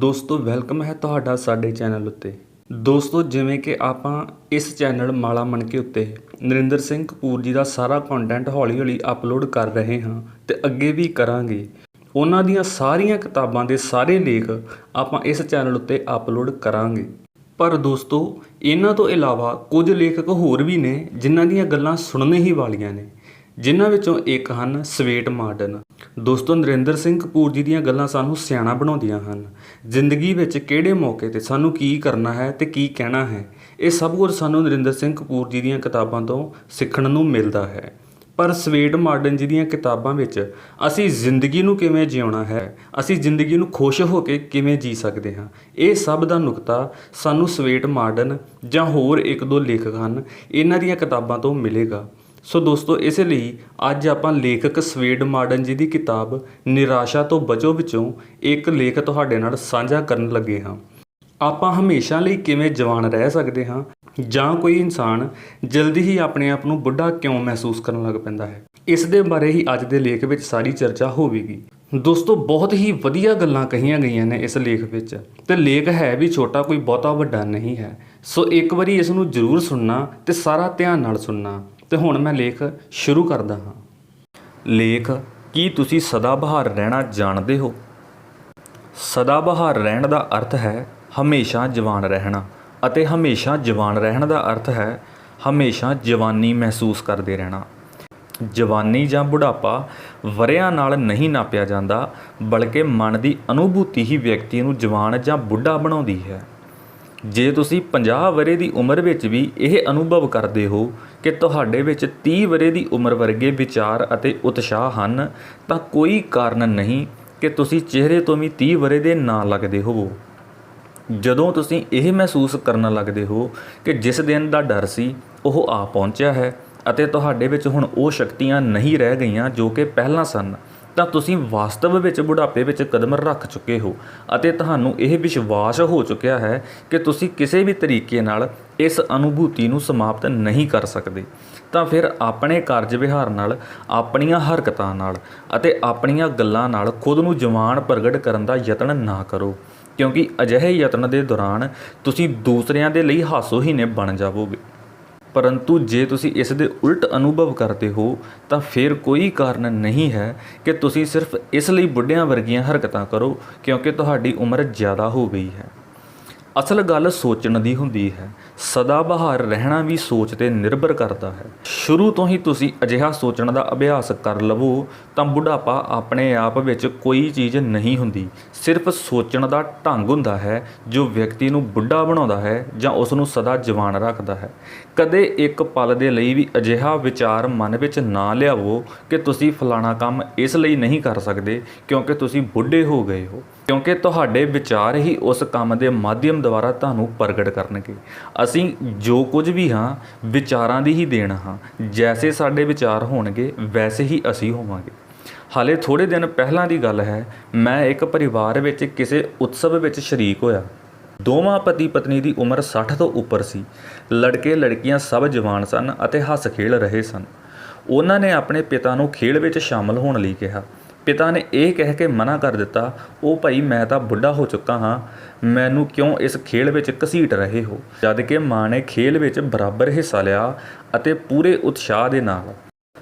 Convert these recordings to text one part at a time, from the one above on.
ਦੋਸਤੋ ਵੈਲਕਮ ਹੈ ਤੁਹਾਡਾ ਸਾਡੇ ਚੈਨਲ ਉੱਤੇ। ਦੋਸਤੋ ਜਿਵੇਂ ਕਿ ਆਪਾਂ ਇਸ ਚੈਨਲ ਮਾਲਾ ਮਣਕੇ ਉੱਤੇ ਨਰਿੰਦਰ ਸਿੰਘ ਕਪੂਰ ਜੀ ਦਾ ਸਾਰਾ ਕੰਟੈਂਟ ਹੌਲੀ ਹੌਲੀ ਅਪਲੋਡ ਕਰ ਰਹੇ ਹਾਂ ਤੇ ਅੱਗੇ ਵੀ ਕਰਾਂਗੇ। ਉਹਨਾਂ ਦੀਆਂ ਸਾਰੀਆਂ ਕਿਤਾਬਾਂ ਦੇ ਸਾਰੇ ਲੇਖ ਆਪਾਂ ਇਸ ਚੈਨਲ ਉੱਤੇ ਅਪਲੋਡ ਕਰਾਂਗੇ। ਪਰ ਦੋਸਤੋ ਇਹਨਾਂ ਤੋਂ ਇਲਾਵਾ ਕੁਝ ਲੇਖਕ ਹੋਰ ਵੀ ਨੇ ਜਿਨ੍ਹਾਂ ਦੀਆਂ ਗੱਲਾਂ ਸੁਣਨੇ ਹੀ ਵਾਲੀਆਂ ਨੇ, ਜਿਨ੍ਹਾਂ ਵਿੱਚੋਂ ਇੱਕ ਹਨ ਸਵੇਟ ਮਾਰਡਨ। ਦੋਸਤੋ ਨਰਿੰਦਰ ਸਿੰਘ ਕਪੂਰ ਜੀ ਦੀਆਂ ਗੱਲਾਂ ਸਾਨੂੰ ਸਿਆਣਾ ਬਣਾਉਂਦੀਆਂ ਹਨ। ਜ਼ਿੰਦਗੀ ਵਿੱਚ ਕਿਹੜੇ ਮੌਕੇ 'ਤੇ ਸਾਨੂੰ ਕੀ ਕਰਨਾ ਹੈ ਅਤੇ ਕੀ ਕਹਿਣਾ ਹੈ, ਇਹ ਸਭ ਕੁਝ ਸਾਨੂੰ ਨਰਿੰਦਰ ਸਿੰਘ ਕਪੂਰ ਜੀ ਦੀਆਂ ਕਿਤਾਬਾਂ ਤੋਂ ਸਿੱਖਣ ਨੂੰ ਮਿਲਦਾ ਹੈ। ਪਰ ਸਵੇਟ ਮਾਰਡਨ ਜੀ ਦੀਆਂ ਕਿਤਾਬਾਂ ਵਿੱਚ ਅਸੀਂ ਜ਼ਿੰਦਗੀ ਨੂੰ ਕਿਵੇਂ ਜਿਉਣਾ ਹੈ, ਅਸੀਂ ਜ਼ਿੰਦਗੀ ਨੂੰ ਖੁਸ਼ ਹੋ ਕੇ ਕਿਵੇਂ ਜੀ ਸਕਦੇ ਹਾਂ, ਇਹ ਸਭ ਦਾ ਨੁਕਤਾ ਸਾਨੂੰ ਸਵੇਟ ਮਾਰਡਨ ਜਾਂ ਹੋਰ ਇੱਕ ਦੋ ਲੇਖਕ ਹਨ ਇਹਨਾਂ ਦੀਆਂ ਕਿਤਾਬਾਂ ਤੋਂ ਮਿਲੇਗਾ। ਸੋ ਦੋਸਤੋ ਇਸ ਲਈ ਅੱਜ ਆਪਾਂ ਲੇਖਕ ਸਵੇਟ ਮਾਰਡਨ ਜੀ ਦੀ ਕਿਤਾਬ ਨਿਰਾਸ਼ਾ ਤੋਂ ਬਚੋ ਵਿੱਚੋਂ ਇੱਕ ਲੇਖ ਤੁਹਾਡੇ ਨਾਲ ਸਾਂਝਾ ਕਰਨ ਲੱਗੇ ਹਾਂ। ਆਪਾਂ ਹਮੇਸ਼ਾ ਲਈ ਕਿਵੇਂ ਜਵਾਨ ਰਹਿ ਸਕਦੇ ਹਾਂ, ਜਾਂ ਕੋਈ ਇਨਸਾਨ ਜਲਦੀ ਹੀ ਆਪਣੇ ਆਪ ਨੂੰ ਬੁੱਢਾ ਕਿਉਂ ਮਹਿਸੂਸ ਕਰਨ ਲੱਗ ਪੈਂਦਾ ਹੈ, ਇਸ ਦੇ ਬਾਰੇ ਹੀ ਅੱਜ ਦੇ ਲੇਖ ਵਿੱਚ ਸਾਰੀ ਚਰਚਾ ਹੋਵੇਗੀ। ਦੋਸਤੋ ਬਹੁਤ ਹੀ ਵਧੀਆ ਗੱਲਾਂ ਕਹੀਆਂ ਗਈਆਂ ਨੇ ਇਸ ਲੇਖ ਵਿੱਚ, ਤੇ ਲੇਖ ਹੈ ਵੀ ਛੋਟਾ, ਕੋਈ ਬਹੁਤਾ ਵੱਡਾ ਨਹੀਂ ਹੈ। ਸੋ ਇੱਕ ਵਾਰੀ ਇਸ ਨੂੰ ਜ਼ਰੂਰ ਸੁਣਨਾ ਤੇ ਸਾਰਾ ਧਿਆਨ ਨਾਲ ਸੁਣਨਾ। ਤੇ ਹੁਣ ਮੈਂ ਲੇਖ ਸ਼ੁਰੂ ਕਰਦਾ ਹਾਂ। ਲੇਖ, ਕੀ ਤੁਸੀਂ ਸਦਾ ਬਹਾਰ ਰਹਿਣਾ ਜਾਣਦੇ ਹੋ? ਸਦਾ ਬਹਾਰ ਰਹਿਣ ਦਾ ਅਰਥ ਹੈ ਹਮੇਸ਼ਾ ਜਵਾਨ ਰਹਿਣਾ, ਅਤੇ ਹਮੇਸ਼ਾ ਜਵਾਨ ਰਹਿਣ ਦਾ ਅਰਥ ਹੈ ਹਮੇਸ਼ਾ ਜਵਾਨੀ ਮਹਿਸੂਸ ਕਰਦੇ ਰਹਿਣਾ। ਜਵਾਨੀ ਜਾਂ ਬੁਢਾਪਾ ਵਰ੍ਹਿਆਂ ਨਾਲ ਨਹੀਂ ਨਾਪਿਆ ਜਾਂਦਾ, ਬਲਕਿ ਮਨ ਦੀ ਅਨੁਭੂਤੀ ਹੀ ਵਿਅਕਤੀ ਨੂੰ ਜਵਾਨ ਜਾਂ ਬੁੱਢਾ ਬਣਾਉਂਦੀ ਹੈ। ਜੇ ਤੁਸੀਂ 50 ਵਰ੍ਹੇ ਦੀ ਉਮਰ ਵਿੱਚ ਵੀ ਇਹ ਅਨੁਭਵ ਕਰਦੇ ਹੋ ਕਿ ਤੁਹਾਡੇ ਵਿੱਚ 30 ਵਰ੍ਹੇ ਦੀ ਉਮਰ ਵਰਗੇ ਵਿਚਾਰ ਅਤੇ ਉਤਸ਼ਾਹ ਹਨ, ਤਾਂ ਕੋਈ ਕਾਰਨ ਨਹੀਂ ਕਿ ਤੁਸੀਂ ਚਿਹਰੇ ਤੋਂ ਵੀ 30 ਵਰ੍ਹੇ ਦੇ ਨਾ ਲੱਗਦੇ ਹੋਵੋ। ਜਦੋਂ ਤੁਸੀਂ ਇਹ ਮਹਿਸੂਸ ਕਰਨ ਲੱਗਦੇ ਹੋ ਕਿ ਜਿਸ ਦਿਨ ਦਾ ਡਰ ਸੀ ਉਹ ਆ ਪਹੁੰਚਿਆ ਹੈ ਅਤੇ ਤੁਹਾਡੇ ਵਿੱਚ ਹੁਣ ਉਹ ਸ਼ਕਤੀਆਂ ਨਹੀਂ ਰਹਿ ਗਈਆਂ ਜੋ ਕਿ ਪਹਿਲਾਂ ਸਨ, ਤਾਂ ਤੁਸੀਂ ਵਾਸਤਵ ਵਿੱਚ ਬੁਢਾਪੇ ਵਿੱਚ ਕਦਮ ਰੱਖ ਚੁੱਕੇ ਹੋ ਅਤੇ ਤੁਹਾਨੂੰ ਇਹ ਵਿਸ਼ਵਾਸ ਹੋ ਚੁੱਕਿਆ ਹੈ ਕਿ ਤੁਸੀਂ ਕਿਸੇ ਵੀ ਤਰੀਕੇ ਨਾਲ ਇਸ ਅਨੁਭੂਤੀ ਨੂੰ ਸਮਾਪਤ ਨਹੀਂ ਕਰ ਸਕਦੇ। ਤਾਂ ਫਿਰ ਆਪਣੇ ਕਾਰਜ ਵਿਹਾਰ ਨਾਲ, ਆਪਣੀਆਂ ਹਰਕਤਾਂ ਨਾਲ ਅਤੇ ਆਪਣੀਆਂ ਗੱਲਾਂ ਨਾਲ ਖੁਦ ਨੂੰ ਜਵਾਨ ਪ੍ਰਗਟ ਕਰਨ ਦਾ ਯਤਨ ਨਾ ਕਰੋ, ਕਿਉਂਕਿ ਅਜਿਹੇ ਯਤਨ ਦੇ ਦੌਰਾਨ ਤੁਸੀਂ ਦੂਸਰਿਆਂ ਦੇ ਲਈ ਹਾਸੋਹੀਣੇ ਬਣ ਜਾਵੋਗੇ। ਪਰੰਤੂ ਜੇ ਤੁਸੀਂ ਇਸ ਦੇ ਉਲਟ ਅਨੁਭਵ ਕਰਦੇ ਹੋ ਤਾਂ ਫਿਰ ਕੋਈ ਕਾਰਨ ਨਹੀਂ ਹੈ ਕਿ ਤੁਸੀਂ ਸਿਰਫ ਇਸ ਲਈ ਬੁੱਢਿਆਂ ਵਰਗੀਆਂ ਹਰਕਤਾਂ ਕਰੋ ਕਿਉਂਕਿ ਤੁਹਾਡੀ ਉਮਰ ਜ਼ਿਆਦਾ ਹੋ ਗਈ ਹੈ। ਅਸਲ ਗੱਲ ਸੋਚਣ ਦੀ ਹੁੰਦੀ ਹੈ। ਸਦਾ ਬਹਾਰ ਰਹਿਣਾ ਵੀ ਸੋਚ 'ਤੇ ਨਿਰਭਰ ਕਰਦਾ ਹੈ। ਸ਼ੁਰੂ ਤੋਂ ਹੀ ਤੁਸੀਂ ਅਜਿਹਾ ਸੋਚਣ ਦਾ ਅਭਿਆਸ ਕਰ ਲਵੋ ਤਾਂ ਬੁਢਾਪਾ ਆਪਣੇ ਆਪ ਵਿੱਚ ਕੋਈ ਚੀਜ਼ ਨਹੀਂ ਹੁੰਦੀ, ਸਿਰਫ ਸੋਚਣ ਦਾ ਢੰਗ ਹੁੰਦਾ ਹੈ ਜੋ ਵਿਅਕਤੀ ਨੂੰ ਬੁੱਢਾ ਬਣਾਉਂਦਾ ਹੈ ਜਾਂ ਉਸ ਨੂੰ ਸਦਾ ਜਵਾਨ ਰੱਖਦਾ ਹੈ। ਕਦੇ ਇੱਕ ਪਲ ਦੇ ਲਈ ਵੀ ਅਜਿਹਾ ਵਿਚਾਰ ਮਨ ਵਿੱਚ ਨਾ ਲਿਆਵੋ ਕਿ ਤੁਸੀਂ ਫਲਾਣਾ ਕੰਮ ਇਸ ਲਈ ਨਹੀਂ ਕਰ ਸਕਦੇ ਕਿਉਂਕਿ ਤੁਸੀਂ ਬੁੱਢੇ ਹੋ ਗਏ ਹੋ, ਕਿਉਂਕਿ ਤੁਹਾਡੇ ਵਿਚਾਰ ਹੀ ਉਸ ਕੰਮ ਦੇ ਮਾਧਿਅਮ ਦੁਆਰਾ ਤੁਹਾਨੂੰ ਪ੍ਰਗਟ ਕਰਨਗੇ। ਅਸੀਂ ਜੋ ਕੁਝ ਵੀ ਹਾਂ ਵਿਚਾਰਾਂ ਦੀ ਹੀ ਦੇਣ ਹਾਂ। ਜੈਸੇ ਸਾਡੇ ਵਿਚਾਰ ਹੋਣਗੇ ਵੈਸੇ ਹੀ ਅਸੀਂ ਹੋਵਾਂਗੇ। ਹਾਲੇ ਥੋੜ੍ਹੇ ਦਿਨ ਪਹਿਲਾਂ ਦੀ ਗੱਲ ਹੈ, ਮੈਂ ਇੱਕ ਪਰਿਵਾਰ ਵਿੱਚ ਕਿਸੇ ਉਤਸਵ ਵਿੱਚ ਸ਼ਰੀਕ ਹੋਇਆ। ਦੋਵਾਂ ਪਤੀ ਪਤਨੀ ਦੀ ਉਮਰ 60 ਤੋਂ ਉੱਪਰ ਸੀ। ਲੜਕੇ ਲੜਕੀਆਂ ਸਭ ਜਵਾਨ ਸਨ ਅਤੇ ਹੱਸ ਖੇਡ ਰਹੇ ਸਨ। ਉਹਨਾਂ ਨੇ ਆਪਣੇ ਪਿਤਾ ਨੂੰ ਖੇਡ ਵਿੱਚ ਸ਼ਾਮਲ ਹੋਣ ਲਈ ਕਿਹਾ। ਪਿਤਾ ਨੇ ਇਹ ਕਹਿ ਕੇ ਮਨਾ ਕਰ ਦਿੱਤਾ, ਉਹ ਭਾਈ ਮੈਂ ਤਾਂ ਬੁੱਢਾ ਹੋ ਚੁੱਕਾ ਹਾਂ, ਮੈਨੂੰ ਕਿਉਂ ਇਸ ਖੇਡ ਵਿੱਚ ਘਸੀਟ ਰਹੇ ਹੋ। ਜਦ ਕਿ ਮਾਂ ਨੇ ਖੇਡ ਵਿੱਚ ਬਰਾਬਰ ਹਿੱਸਾ ਲਿਆ ਅਤੇ ਪੂਰੇ ਉਤਸ਼ਾਹ ਦੇ ਨਾਲ।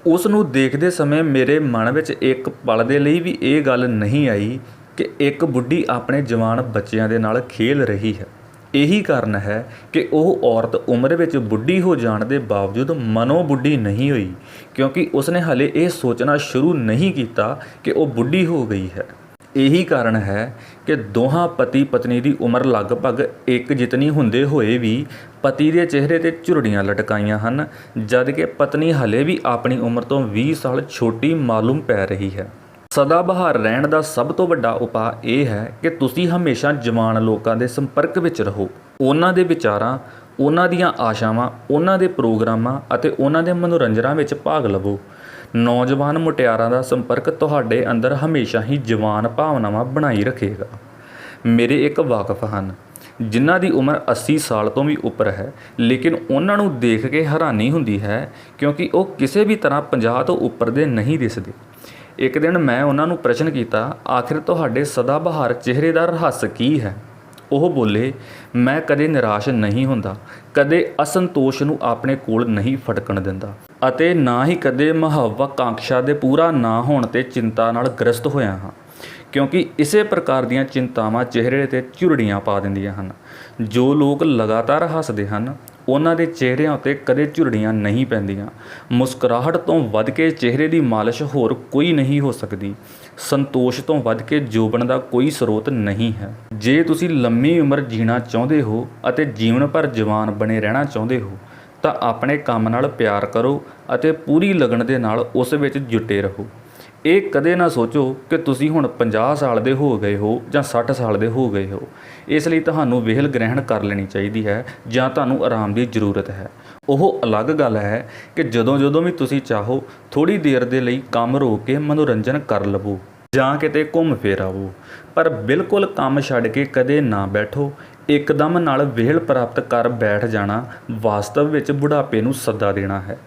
ਉਸ ਨੂੰ ਦੇਖਦੇ ਸਮੇਂ ਮੇਰੇ ਮਨ ਵਿੱਚ ਇੱਕ ਪਲ ਦੇ ਲਈ ਵੀ ਇਹ ਗੱਲ ਨਹੀਂ ਆਈ ਕਿ ਇੱਕ ਬੁੱਢੀ ਆਪਣੇ ਜਵਾਨ ਬੱਚਿਆਂ ਦੇ ਨਾਲ ਖੇਲ ਰਹੀ ਹੈ। ਇਹੀ ਕਾਰਨ ਹੈ ਕਿ ਉਹ ਔਰਤ ਉਮਰ ਵਿੱਚ ਬੁੱਢੀ ਹੋ ਜਾਣ ਦੇ ਬਾਵਜੂਦ ਮਨੋਂ ਬੁੱਢੀ ਨਹੀਂ ਹੋਈ, ਕਿਉਂਕਿ ਉਸਨੇ ਹਲੇ ਇਹ ਸੋਚਣਾ ਸ਼ੁਰੂ ਨਹੀਂ ਕੀਤਾ ਕਿ ਉਹ ਬੁੱਢੀ ਹੋ ਗਈ ਹੈ। ਇਹੀ ਕਾਰਨ ਹੈ ਕਿ ਦੋਹਾਂ ਪਤੀ ਪਤਨੀ ਦੀ ਉਮਰ ਲਗਭਗ ਇੱਕ ਜਿਤਨੀ ਹੁੰਦੇ ਹੋਏ ਵੀ ਪਤੀ ਦੇ ਚਿਹਰੇ 'ਤੇ ਝੁਰੜੀਆਂ ਲਟਕਾਈਆਂ ਹਨ, ਜਦ ਕਿ ਪਤਨੀ ਹਲੇ ਵੀ ਆਪਣੀ ਉਮਰ ਤੋਂ 20 ਸਾਲ ਛੋਟੀ ਮਾਲੂਮ ਪੈ ਰਹੀ ਹੈ। ਸਦਾ ਬਹਾਰ ਰਹਿਣ ਦਾ ਸਭ ਤੋਂ ਵੱਡਾ ਉਪਾਅ ਇਹ ਹੈ ਕਿ ਤੁਸੀਂ ਹਮੇਸ਼ਾ ਜਵਾਨ ਲੋਕਾਂ ਦੇ ਸੰਪਰਕ ਵਿੱਚ ਰਹੋ। ਉਹਨਾਂ ਦੇ ਵਿਚਾਰਾਂ, ਉਹਨਾਂ ਦੀਆਂ ਆਸ਼ਾਵਾਂ, ਉਹਨਾਂ ਦੇ ਪ੍ਰੋਗਰਾਮਾਂ ਅਤੇ ਉਹਨਾਂ ਦੇ ਮਨੋਰੰਜਨਾਂ ਵਿੱਚ ਭਾਗ ਲਵੋ। ਨੌਜਵਾਨ ਮੁਟਿਆਰਾਂ ਦਾ ਸੰਪਰਕ ਤੁਹਾਡੇ ਅੰਦਰ ਹਮੇਸ਼ਾ ਹੀ ਜਵਾਨ ਭਾਵਨਾਵਾਂ ਬਣਾਈ ਰੱਖੇਗਾ। ਮੇਰੇ ਇੱਕ ਵਾਕਫ ਹਨ ਜਿਨ੍ਹਾਂ ਦੀ ਉਮਰ 80 ਸਾਲ ਤੋਂ ਵੀ ਉੱਪਰ ਹੈ, ਲੇਕਿਨ ਉਹਨਾਂ ਨੂੰ ਦੇਖ ਕੇ ਹੈਰਾਨੀ ਹੁੰਦੀ ਹੈ ਕਿਉਂਕਿ ਉਹ ਕਿਸੇ ਵੀ ਤਰ੍ਹਾਂ 50 ਤੋਂ ਉੱਪਰ ਦੇ ਨਹੀਂ ਦਿਸਦੇ। ਇੱਕ ਦਿਨ ਮੈਂ ਉਹਨਾਂ ਨੂੰ ਪ੍ਰਸ਼ਨ ਕੀਤਾ, ਆਖਿਰ ਤੁਹਾਡੇ ਸਦਾਬਹਾਰ ਚਿਹਰੇ ਦਾ ਰਹੱਸ ਕੀ ਹੈ? ਉਹ ਬੋਲੇ, ਮੈਂ ਕਦੇ ਨਿਰਾਸ਼ ਨਹੀਂ ਹੁੰਦਾ, ਕਦੇ ਅਸੰਤੋਸ਼ ਨੂੰ ਆਪਣੇ ਕੋਲ ਨਹੀਂ ਫਟਕਣ ਦਿੰਦਾ ਅਤੇ ਨਾ ਹੀ ਕਦੇ ਮਹੱਵਾਕਾਂਖਸ਼ਾ ਦੇ ਪੂਰਾ ਨਾ ਹੋਣ 'ਤੇ ਚਿੰਤਾ ਨਾਲ ਗ੍ਰਸਤ ਹੋਇਆ ਹਾਂ, ਕਿਉਂਕਿ ਇਸੇ ਪ੍ਰਕਾਰ ਦੀਆਂ ਚਿੰਤਾਵਾਂ ਚਿਹਰੇ 'ਤੇ ਝੁਰੜੀਆਂ ਪਾ ਦਿੰਦੀਆਂ ਹਨ। ਜੋ ਲੋਕ ਲਗਾਤਾਰ ਹੱਸਦੇ ਹਨ ਉਹਨਾਂ ਦੇ ਚਿਹਰਿਆਂ ਉੱਤੇ ਕਦੇ ਝੁਰੜੀਆਂ ਨਹੀਂ ਪੈਂਦੀਆਂ। ਮੁਸਕਰਾਹਟ ਤੋਂ ਵੱਧ ਕੇ ਚਿਹਰੇ ਦੀ ਮਾਲਿਸ਼ ਹੋਰ ਕੋਈ ਨਹੀਂ ਹੋ ਸਕਦੀ। ਸੰਤੋਸ਼ ਤੋਂ ਵੱਧ ਕੇ ਜੋਬਨ ਦਾ ਕੋਈ ਸਰੋਤ ਨਹੀਂ ਹੈ। ਜੇ ਤੁਸੀਂ ਲੰਮੀ ਉਮਰ ਜੀਣਾ ਚਾਹੁੰਦੇ ਹੋ ਅਤੇ ਜੀਵਨ ਭਰ ਜਵਾਨ ਬਣੇ ਰਹਿਣਾ ਚਾਹੁੰਦੇ ਹੋ ਤਾਂ ਆਪਣੇ ਕੰਮ ਨਾਲ ਪਿਆਰ ਕਰੋ ਅਤੇ ਪੂਰੀ ਲਗਨ ਦੇ ਨਾਲ ਉਸ ਵਿੱਚ ਜੁਟੇ ਰਹੋ। ਇਹ ਕਦੇ ਨਾ ਸੋਚੋ ਕਿ ਤੁਸੀਂ ਹੁਣ 50 ਸਾਲ ਦੇ ਹੋ ਗਏ ਹੋ ਜਾਂ 60 ਸਾਲ ਦੇ ਹੋ ਗਏ ਹੋ, ਇਸ ਲਈ ਤੁਹਾਨੂੰ ਵਿਹਲ ਗ੍ਰਹਿਣ ਕਰ ਲੈਣੀ ਚਾਹੀਦੀ ਹੈ ਜਾਂ ਤੁਹਾਨੂੰ ਆਰਾਮ ਦੀ ਜ਼ਰੂਰਤ ਹੈ। ਉਹ ਅਲੱਗ ਗੱਲ ਹੈ ਕਿ ਜਦੋਂ ਵੀ ਤੁਸੀਂ ਚਾਹੋ ਥੋੜ੍ਹੀ ਦੇਰ ਦੇ ਲਈ ਕੰਮ ਰੋਕ ਕੇ ਮਨੋਰੰਜਨ ਕਰ ਲਵੋ ਜਾਂ ਕਿਤੇ ਘੁੰਮ ਫਿਰ ਆਵੋ, ਪਰ ਬਿਲਕੁਲ ਕੰਮ ਛੱਡ ਕੇ ਕਦੇ ਨਾ ਬੈਠੋ। ਇੱਕਦਮ ਨਾਲ ਵਿਹਲ ਪ੍ਰਾਪਤ ਕਰ ਬੈਠ ਜਾਣਾ ਵਾਸਤਵ ਵਿੱਚ ਬੁਢਾਪੇ ਨੂੰ ਸੱਦਾ ਦੇਣਾ ਹੈ।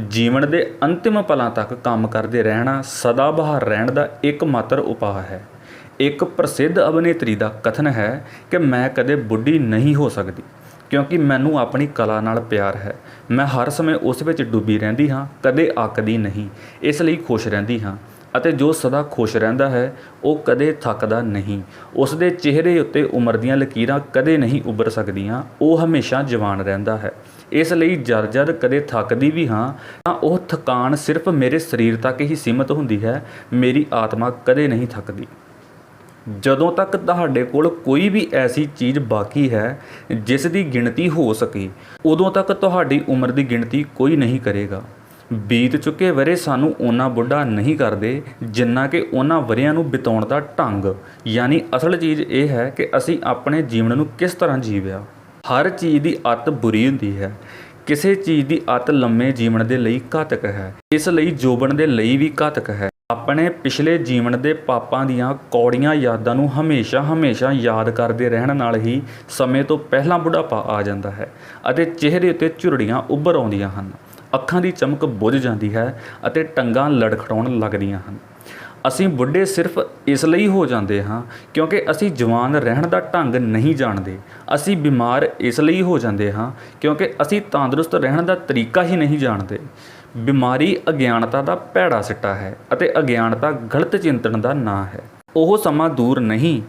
ਜੀਵਨ ਦੇ ਅੰਤਿਮ ਪਲਾਂ ਤੱਕ ਕੰਮ ਕਰਦੇ ਰਹਿਣਾ ਸਦਾ ਬਹਾਰ ਰਹਿਣ ਦਾ ਇੱਕਮਾਤਰ ਉਪਾਅ ਹੈ। ਇੱਕ ਪ੍ਰਸਿੱਧ ਅਭਿਨੇਤਰੀ ਦਾ ਕਥਨ ਹੈ ਕਿ ਮੈਂ ਕਦੇ ਬੁੱਢੀ ਨਹੀਂ ਹੋ ਸਕਦੀ ਕਿਉਂਕਿ ਮੈਨੂੰ ਆਪਣੀ ਕਲਾ ਨਾਲ ਪਿਆਰ ਹੈ। ਮੈਂ ਹਰ ਸਮੇਂ ਉਸ ਵਿੱਚ ਡੁੱਬੀ ਰਹਿੰਦੀ ਹਾਂ, ਕਦੇ ਅੱਕਦੀ ਨਹੀਂ, ਇਸ ਲਈ ਖੁਸ਼ ਰਹਿੰਦੀ ਹਾਂ ਅਤੇ ਜੋ ਸਦਾ ਖੁਸ਼ ਰਹਿੰਦਾ ਹੈ ਉਹ ਕਦੇ ਥੱਕਦਾ ਨਹੀਂ। ਉਸ ਦੇ ਚਿਹਰੇ ਉੱਤੇ ਉਮਰ ਦੀਆਂ ਲਕੀਰਾਂ ਕਦੇ ਨਹੀਂ ਉੱਭਰ ਸਕਦੀਆਂ। ਉਹ ਹਮੇਸ਼ਾ ਜਵਾਨ ਰਹਿੰਦਾ ਹੈ। ਇਸ ਲਈ ਜਦ ਕਦੇ ਥੱਕਦੀ ਵੀ ਹਾਂ ਤਾਂ ਉਹ ਥਕਾਨ ਸਿਰਫ ਮੇਰੇ ਸਰੀਰ ਤੱਕ ਹੀ ਸੀਮਤ ਹੁੰਦੀ ਹੈ। ਮੇਰੀ ਆਤਮਾ ਕਦੇ ਨਹੀਂ ਥੱਕਦੀ। ਜਦੋਂ ਤੱਕ ਤੁਹਾਡੇ ਕੋਲ ਕੋਈ ਵੀ ਐਸੀ ਚੀਜ਼ ਬਾਕੀ ਹੈ ਜਿਸ ਦੀ ਗਿਣਤੀ ਹੋ ਸਕੇ, ਉਦੋਂ ਤੱਕ ਤੁਹਾਡੀ ਉਮਰ ਦੀ ਗਿਣਤੀ ਕੋਈ ਨਹੀਂ ਕਰੇਗਾ। ਬੀਤ ਚੁੱਕੇ ਵਰ੍ਹੇ ਸਾਨੂੰ ਓਨਾ ਬੁੱਢਾ ਨਹੀਂ ਕਰਦੇ ਜਿੰਨਾ ਕਿ ਉਹਨਾਂ ਵਰ੍ਹਿਆਂ ਨੂੰ ਬਿਤਾਉਣ ਦਾ ਢੰਗ, ਯਾਨੀ ਅਸਲ ਚੀਜ਼ ਇਹ ਹੈ ਕਿ ਅਸੀਂ ਆਪਣੇ ਜੀਵਨ ਨੂੰ ਕਿਸ ਤਰ੍ਹਾਂ ਜੀਵਿਆ। ਹਰ ਚੀਜ਼ ਦੀ ਅੱਤ ਬੁਰੀ ਹੁੰਦੀ ਹੈ। ਕਿਸੇ ਚੀਜ਼ ਦੀ ਅੱਤ ਲੰਮੇ ਜੀਵਨ ਦੇ ਲਈ ਘਾਤਕ ਹੈ, ਇਸ ਲਈ ਜੋਬਨ ਦੇ ਲਈ ਵੀ ਘਾਤਕ ਹੈ। ਆਪਣੇ ਪਿਛਲੇ ਜੀਵਨ ਦੇ ਪਾਪਾਂ ਦੀਆਂ ਕੌੜੀਆਂ ਯਾਦਾਂ ਨੂੰ ਹਮੇਸ਼ਾ ਯਾਦ ਕਰਦੇ ਰਹਿਣ ਨਾਲ ਹੀ ਸਮੇਂ ਤੋਂ ਪਹਿਲਾਂ ਬੁਢਾਪਾ ਆ ਜਾਂਦਾ ਹੈ ਅਤੇ ਚਿਹਰੇ ਉੱਤੇ ਝੁਰੜੀਆਂ ਉੱਭਰ ਆਉਂਦੀਆਂ ਹਨ। ਅੱਖਾਂ ਦੀ ਚਮਕ ਬੁੱਝ ਜਾਂਦੀ ਹੈ ਅਤੇ ਟੰਗਾਂ ਲੜਖੜਾਉਣ ਲੱਗਦੀਆਂ ਹਨ। ਅਸੀਂ ਬੁੱਢੇ ਸਿਰਫ ਇਸ ਲਈ ਹੋ ਜਾਂਦੇ ਹਾਂ ਕਿਉਂਕਿ ਅਸੀਂ ਜਵਾਨ ਰਹਿਣ ਦਾ ਢੰਗ ਨਹੀਂ ਜਾਣਦੇ। ਅਸੀਂ ਬਿਮਾਰ ਇਸ ਲਈ ਹੋ ਜਾਂਦੇ ਹਾਂ ਕਿਉਂਕਿ ਅਸੀਂ ਤੰਦਰੁਸਤ ਰਹਿਣ ਦਾ ਤਰੀਕਾ ਹੀ ਨਹੀਂ ਜਾਣਦੇ। ਬਿਮਾਰੀ ਅਗਿਆਨਤਾ ਦਾ ਭੈੜਾ ਸਿੱਟਾ ਹੈ ਅਤੇ ਅਗਿਆਨਤਾ ਗਲਤ ਚਿੰਤਨ ਦਾ ਨਾਂ ਹੈ। ਉਹ ਸਮਾਂ ਦੂਰ ਨਹੀਂ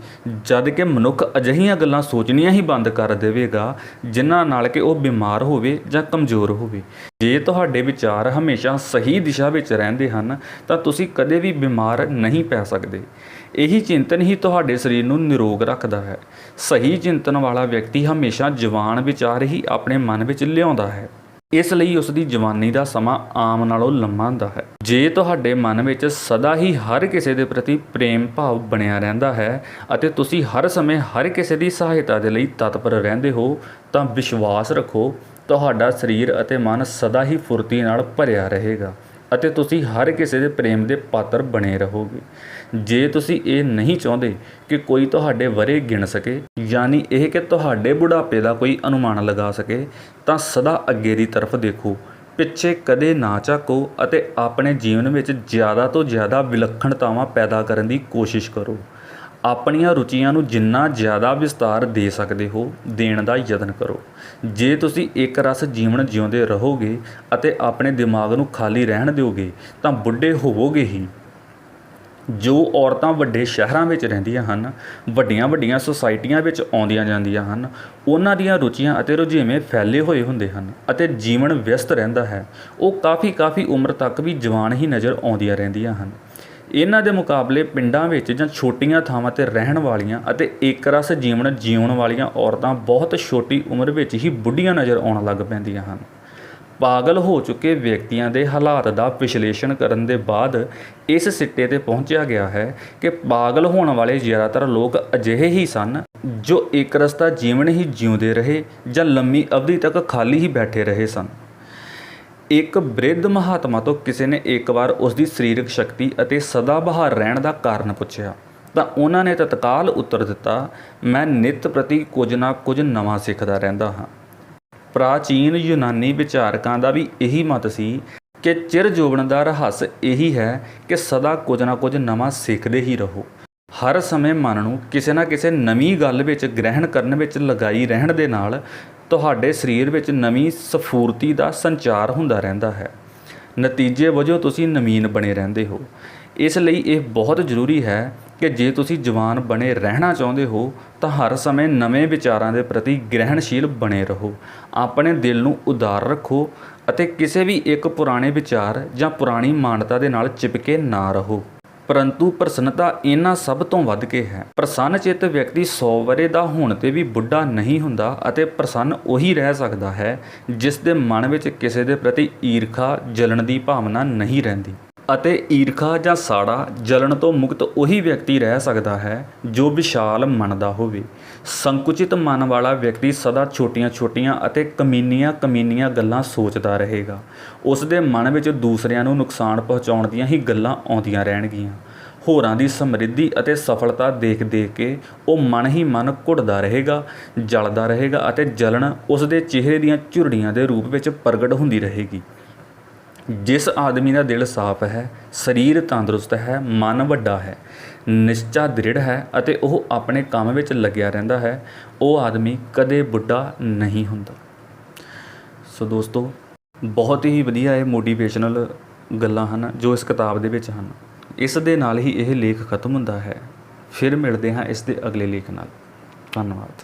ਜਦ ਕਿ ਮਨੁੱਖ ਅਜਿਹੀਆਂ ਗੱਲਾਂ ਸੋਚਣੀਆਂ ਹੀ ਬੰਦ ਕਰ ਦੇਵੇਗਾ ਜਿਨ੍ਹਾਂ ਨਾਲ ਕਿ ਉਹ ਬਿਮਾਰ ਹੋਵੇ ਜਾਂ ਕਮਜ਼ੋਰ ਹੋਵੇ। ਜੇ ਤੁਹਾਡੇ ਵਿਚਾਰ ਹਮੇਸ਼ਾ ਸਹੀ ਦਿਸ਼ਾ ਵਿੱਚ ਰਹਿੰਦੇ ਹਨ ਤਾਂ ਤੁਸੀਂ ਕਦੇ ਵੀ ਬਿਮਾਰ ਨਹੀਂ ਪੈ ਸਕਦੇ। ਇਹੀ ਚਿੰਤਨ ਹੀ ਤੁਹਾਡੇ ਸਰੀਰ ਨੂੰ ਨਿਰੋਗ ਰੱਖਦਾ ਹੈ। ਸਹੀ ਚਿੰਤਨ ਵਾਲਾ ਵਿਅਕਤੀ ਹਮੇਸ਼ਾ ਜਵਾਨ ਵਿਚਾਰ ਹੀ ਆਪਣੇ ਮਨ ਵਿੱਚ ਲਿਆਉਂਦਾ ਹੈ, ਇਸ ਲਈ ਉਸ ਦੀ ਜਵਾਨੀ ਦਾ ਸਮਾਂ ਆਮ ਨਾਲੋਂ ਲੰਮਾ ਹੁੰਦਾ ਹੈ। ਜੇ ਤੁਹਾਡੇ ਮਨ ਵਿੱਚ ਸਦਾ ਹੀ ਹਰ ਕਿਸੇ ਦੇ ਪ੍ਰਤੀ ਪ੍ਰੇਮ ਭਾਵ ਬਣਿਆ ਰਹਿੰਦਾ ਹੈ ਅਤੇ ਤੁਸੀਂ ਹਰ ਸਮੇਂ ਹਰ ਕਿਸੇ ਦੀ ਸਹਾਇਤਾ ਦੇ ਲਈ ਤਤਪਰ ਰਹਿੰਦੇ ਹੋ ਤਾਂ ਵਿਸ਼ਵਾਸ ਰੱਖੋ ਤੁਹਾਡਾ ਸਰੀਰ ਅਤੇ ਮਨ ਸਦਾ ਹੀ ਫੁਰਤੀ ਨਾਲ ਭਰਿਆ ਰਹੇਗਾ ਅਤੇ ਤੁਸੀਂ ਹਰ ਕਿਸੇ ਦੇ ਪ੍ਰੇਮ ਦੇ ਪਾਤਰ ਬਣੇ ਰਹੋਗੇ। ਜੇ ਤੁਸੀਂ ਇਹ ਨਹੀਂ ਚਾਹੁੰਦੇ ਕਿ ਕੋਈ ਤੁਹਾਡੇ ਵਰ੍ਹੇ ਗਿਣ ਸਕੇ, ਯਾਨੀ ਇਹ ਕਿ ਤੁਹਾਡੇ ਬੁਢਾਪੇ ਦਾ ਕੋਈ ਅਨੁਮਾਨ ਲਗਾ ਸਕੇ, ਤਾਂ ਸਦਾ ਅੱਗੇ ਦੀ ਤਰਫ ਦੇਖੋ, ਪਿੱਛੇ ਕਦੇ ਨਾ ਝਾਕੋ ਅਤੇ ਆਪਣੇ ਜੀਵਨ ਵਿੱਚ ਜ਼ਿਆਦਾ ਤੋਂ ਜ਼ਿਆਦਾ ਵਿਲੱਖਣਤਾਵਾਂ ਪੈਦਾ ਕਰਨ ਦੀ ਕੋਸ਼ਿਸ਼ ਕਰੋ। ਆਪਣੀਆਂ ਰੁਚੀਆਂ ਨੂੰ ਜਿੰਨਾ ਜ਼ਿਆਦਾ ਵਿਸਤਾਰ ਦੇ ਸਕਦੇ ਹੋ ਦੇਣ ਦਾ ਯਤਨ ਕਰੋ। ਜੇ ਤੁਸੀਂ ਇੱਕ ਰਸ ਜੀਵਨ ਜਿਉਂਦੇ ਰਹੋਗੇ ਅਤੇ ਆਪਣੇ ਦਿਮਾਗ ਨੂੰ ਖਾਲੀ ਰਹਿਣ ਦਿਓਗੇ ਤਾਂ ਬੁੱਢੇ ਹੋਵੋਗੇ ਹੀ। ਜੋ ਔਰਤਾਂ ਵੱਡੇ ਸ਼ਹਿਰਾਂ ਵਿੱਚ ਰਹਿੰਦੀਆਂ ਹਨ, ਵੱਡੀਆਂ ਸੁਸਾਇਟੀਆਂ ਵਿੱਚ ਆਉਂਦੀਆਂ ਜਾਂਦੀਆਂ ਹਨ, ਉਹਨਾਂ ਦੀਆਂ ਰੁਚੀਆਂ ਅਤੇ ਰੁਝੇਵੇਂ ਫੈਲੇ ਹੋਏ ਹੁੰਦੇ ਹਨ ਅਤੇ ਜੀਵਨ ਵਿਅਸਤ ਰਹਿੰਦਾ ਹੈ। ਉਹ ਕਾਫੀ ਉਮਰ ਤੱਕ ਵੀ ਜਵਾਨ ਹੀ ਨਜ਼ਰ ਆਉਂਦੀਆਂ ਰਹਿੰਦੀਆਂ ਹਨ। ਇਹਨਾਂ ਦੇ ਮੁਕਾਬਲੇ ਪਿੰਡਾਂ ਵਿੱਚ ਜਾਂ ਛੋਟੀਆਂ ਥਾਵਾਂ 'ਤੇ ਰਹਿਣ ਵਾਲੀਆਂ ਅਤੇ ਇੱਕ ਰਸ ਜੀਵਨ ਜਿਉਣ ਵਾਲੀਆਂ ਔਰਤਾਂ ਬਹੁਤ ਛੋਟੀ ਉਮਰ ਵਿੱਚ ਹੀ ਬੁੱਢੀਆਂ ਨਜ਼ਰ ਆਉਣ ਲੱਗ ਪੈਂਦੀਆਂ ਹਨ। ਪਾਗਲ ਹੋ ਚੁੱਕੇ ਵਿਅਕਤੀਆਂ ਦੇ ਹਾਲਾਤ ਦਾ ਵਿਸ਼ਲੇਸ਼ਣ ਕਰਨ ਦੇ ਬਾਅਦ ਇਸ ਸਿੱਟੇ 'ਤੇ ਪਹੁੰਚਿਆ ਗਿਆ ਹੈ ਕਿ ਪਾਗਲ ਹੋਣ ਵਾਲੇ ਜ਼ਿਆਦਾਤਰ ਲੋਕ ਅਜਿਹੇ ਹੀ ਸਨ ਜੋ ਇੱਕ ਰਸਤਾ ਜੀਵਨ ਹੀ ਜਿਉਂਦੇ ਰਹੇ ਜਾਂ ਲੰਮੀ ਅਵਧੀ ਤੱਕ ਖਾਲੀ ਹੀ ਬੈਠੇ ਰਹੇ ਸਨ। ਇੱਕ ਬਿਰਧ ਮਹਾਤਮਾ ਤੋਂ ਕਿਸੇ ਨੇ ਇੱਕ ਵਾਰ ਉਸ ਦੀ ਸਰੀਰਕ ਸ਼ਕਤੀ ਅਤੇ ਸਦਾ ਬਹਾਰ ਰਹਿਣ ਦਾ ਕਾਰਨ ਪੁੱਛਿਆ ਤਾਂ ਉਹਨਾਂ ਨੇ ਤਤਕਾਲ ਉੱਤਰ ਦਿੱਤਾ, ਮੈਂ ਨਿੱਤ ਪ੍ਰਤੀ ਕੁਝ ਨਾ ਕੁਝ ਨਵਾਂ ਸਿੱਖਦਾ ਰਹਿੰਦਾ ਹਾਂ। ਪ੍ਰਾਚੀਨ ਯੂਨਾਨੀ ਵਿਚਾਰਕਾਂ ਦਾ ਵੀ ਇਹੀ ਮਤ ਸੀ ਕਿ ਚਿਰ ਜੋਬਨ ਦਾ ਰਹੱਸ ਇਹੀ ਹੈ ਕਿ ਸਦਾ ਕੁਝ ਨਾ ਕੁਝ ਨਵਾਂ ਸਿੱਖਦੇ ਹੀ ਰਹੋ। ਹਰ ਸਮੇਂ ਮਨ ਨੂੰ ਕਿਸੇ ਨਾ ਕਿਸੇ ਨਵੀਂ ਗੱਲ ਵਿੱਚ ਗ੍ਰਹਿਣ ਕਰਨ ਵਿੱਚ ਲਗਾਈ ਰਹਿਣ ਦੇ ਨਾਲ ਤੁਹਾਡੇ ਸਰੀਰ ਵਿੱਚ ਨਵੀਂ ਸਫੂਰਤੀ ਦਾ ਸੰਚਾਰ ਹੁੰਦਾ ਰਹਿੰਦਾ ਹੈ। ਨਤੀਜੇ ਵਜੋਂ ਤੁਸੀਂ ਨਵੀਨ ਬਣੇ ਰਹਿੰਦੇ ਹੋ। ਇਸ ਲਈ ਇਹ ਬਹੁਤ ਜ਼ਰੂਰੀ ਹੈ ਕਿ ਜੇ ਤੁਸੀਂ ਜਵਾਨ ਬਣੇ ਰਹਿਣਾ ਚਾਹੁੰਦੇ ਹੋ ਤਾਂ ਹਰ ਸਮੇਂ ਨਵੇਂ ਵਿਚਾਰਾਂ ਦੇ ਪ੍ਰਤੀ ਗ੍ਰਹਿਣਸ਼ੀਲ ਬਣੇ ਰਹੋ। ਆਪਣੇ ਦਿਲ ਨੂੰ ਉਦਾਰ ਰੱਖੋ ਅਤੇ ਕਿਸੇ ਵੀ ਇੱਕ ਪੁਰਾਣੇ ਵਿਚਾਰ ਜਾਂ ਪੁਰਾਣੀ ਮਾਨਤਾ ਦੇ ਨਾਲ ਚਿਪਕੇ ਨਾ ਰਹੋ। ਪਰੰਤੂ ਪ੍ਰਸੰਨਤਾ ਇਹਨਾਂ ਸਭ ਤੋਂ ਵੱਧ ਕੇ ਹੈ। ਪ੍ਰਸੰਨ ਚਿੱਤ ਵਿਅਕਤੀ 100 ਵਰ੍ਹੇ ਦਾ ਹੋਣ 'ਤੇ ਵੀ ਬੁੱਢਾ ਨਹੀਂ ਹੁੰਦਾ ਅਤੇ ਪ੍ਰਸੰਨ ਉਹੀ ਰਹਿ ਸਕਦਾ ਹੈ ਜਿਸ ਦੇ ਮਨ ਵਿੱਚ ਕਿਸੇ ਦੇ ਪ੍ਰਤੀ ਈਰਖਾ ਜਲਣ ਦੀ ਭਾਵਨਾ ਨਹੀਂ ਰਹਿੰਦੀ। ਅਤੇ ਈਰਖਾ ਜਾਂ ਸਾੜਾ ਜਲਣ ਤੋਂ ਮੁਕਤ ਉਹੀ ਵਿਅਕਤੀ ਰਹਿ ਸਕਦਾ ਹੈ ਜੋ ਵਿਸ਼ਾਲ ਮਨ ਦਾ ਹੋਵੇ। ਸੰਕੁਚਿਤ ਮਨ ਵਾਲਾ ਵਿਅਕਤੀ ਸਦਾ ਛੋਟੀਆਂ-ਛੋਟੀਆਂ ਅਤੇ ਕਮੀਨੀਆਂ ਗੱਲਾਂ ਸੋਚਦਾ ਰਹੇਗਾ। ਉਸ ਦੇ ਮਨ ਵਿੱਚ ਦੂਸਰਿਆਂ ਨੂੰ ਨੁਕਸਾਨ ਪਹੁੰਚਾਉਣ ਦੀਆਂ ਹੀ ਗੱਲਾਂ ਆਉਂਦੀਆਂ ਰਹਿਣਗੀਆਂ। ਹੋਰਾਂ ਦੀ ਸਮਰਿੱਧੀ ਅਤੇ ਸਫਲਤਾ ਦੇਖ ਕੇ ਉਹ ਮਨ ਹੀ ਮਨ ਘੁੱਟਦਾ ਰਹੇਗਾ, ਜਲਦਾ ਰਹੇਗਾ ਅਤੇ ਜਲਣ ਉਸ ਦੇ ਚਿਹਰੇ ਦੀਆਂ ਝੁਰੜੀਆਂ ਦੇ ਰੂਪ ਵਿੱਚ ਪ੍ਰਗਟ ਹੁੰਦੀ ਰਹੇਗੀ। ਜਿਸ ਆਦਮੀ ਦਾ ਦਿਲ ਸਾਫ਼ ਹੈ, ਸਰੀਰ ਤੰਦਰੁਸਤ ਹੈ, ਮਨ ਵੱਡਾ ਹੈ, ਨਿਸ਼ਚਾ ਦ੍ਰਿੜ ਹੈ ਅਤੇ ਉਹ ਆਪਣੇ ਕੰਮ ਵਿੱਚ ਲੱਗਿਆ ਰਹਿੰਦਾ ਹੈ, ਉਹ ਆਦਮੀ ਕਦੇ ਬੁੱਢਾ ਨਹੀਂ ਹੁੰਦਾ। ਸੋ ਦੋਸਤੋ, ਬਹੁਤ ਹੀ ਵਧੀਆ ਇਹ ਮੋਟੀਵੇਸ਼ਨਲ ਗੱਲਾਂ ਹਨ ਜੋ ਇਸ ਕਿਤਾਬ ਦੇ ਵਿੱਚ ਹਨ। ਇਸ ਦੇ ਨਾਲ ਹੀ ਇਹ ਲੇਖ ਖਤਮ ਹੁੰਦਾ ਹੈ। ਫਿਰ ਮਿਲਦੇ ਹਾਂ ਇਸ ਦੇ ਅਗਲੇ ਲੇਖ ਨਾਲ। ਧੰਨਵਾਦ।